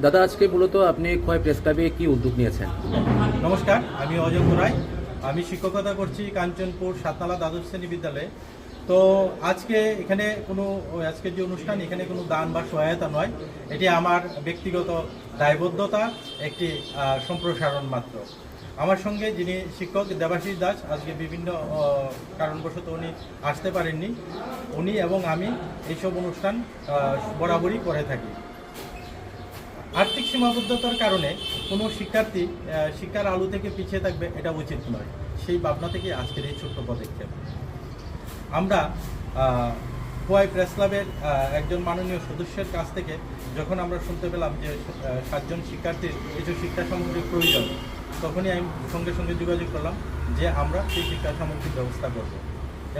দাদা, আজকে মূলত আপনি খোয়াই প্রেস ক্লাবে কি উদ্যোগ নিয়েছেন? নমস্কার, আমি অজন্ত রায়। আমি শিক্ষকতা করছি কাঞ্চনপুর সাতনালা দ্বাদশ শ্রেণী বিদ্যালয়ে। তো আজকের যে অনুষ্ঠান, এখানে কোনো দান বা সহায়তা নয়, এটি আমার ব্যক্তিগত দায়বদ্ধতা, একটি সম্প্রসারণ মাত্র। আমার সঙ্গে যিনি শিক্ষক দেবাশিস দাস, আজকে বিভিন্ন কারণবশত উনি আসতে পারেননি। উনি এবং আমি এইসব অনুষ্ঠান বরাবরই করে থাকি। আর্থিক সীমাবদ্ধতার কারণে কোনো শিক্ষার্থী শিক্ষার আলো থেকে পিছিয়ে থাকবে, এটা উচিত নয়। সেই ভাবনা থেকে আজকের এই ছোট্ট পদক্ষেপ। আমরা খোয়াই প্রেস ক্লাবের একজন মাননীয় সদস্যের কাছ থেকে যখন আমরা শুনতে পেলাম যে 7 জন শিক্ষার্থীর কিছু শিক্ষা সামগ্রীর প্রয়োজন, তখনই আমি সঙ্গে সঙ্গে যোগাযোগ করলাম যে আমরা সেই শিক্ষা সামগ্রীর ব্যবস্থা করব,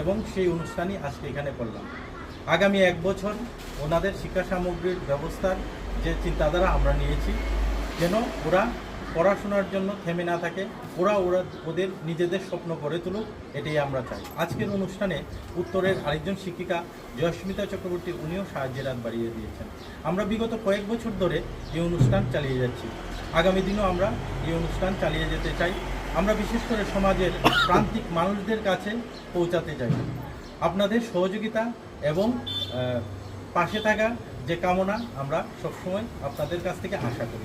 এবং সেই অনুষ্ঠানই আজকে এখানে করলাম। আগামী 1 বছর ওনাদের শিক্ষা সামগ্রীর ব্যবস্থার যে চিন্তাধারা আমরা নিয়েছি, যেন ওরা পড়াশোনার জন্য থেমে না থাকে, ওদের নিজেদের স্বপ্ন গড়ে তুলুক, এটাই আমরা চাই। আজকের অনুষ্ঠানে উত্তরের আরেকজন শিক্ষিকা জয়স্মিতা চক্রবর্তী, উনিও সাহায্যের হাত বাড়িয়ে দিয়েছেন। আমরা বিগত কয়েক বছর ধরে এই অনুষ্ঠান চালিয়ে যাচ্ছি, আগামী দিনও আমরা এই অনুষ্ঠান চালিয়ে যেতে চাই। আমরা বিশেষ করে সমাজের প্রান্তিক মানুষদের কাছে পৌঁছাতে চাই। আপনাদের সহযোগিতা এবং পাশে থাকা যে কামনা আমরা সবসময় আপনাদের কাছ থেকে আশা করি।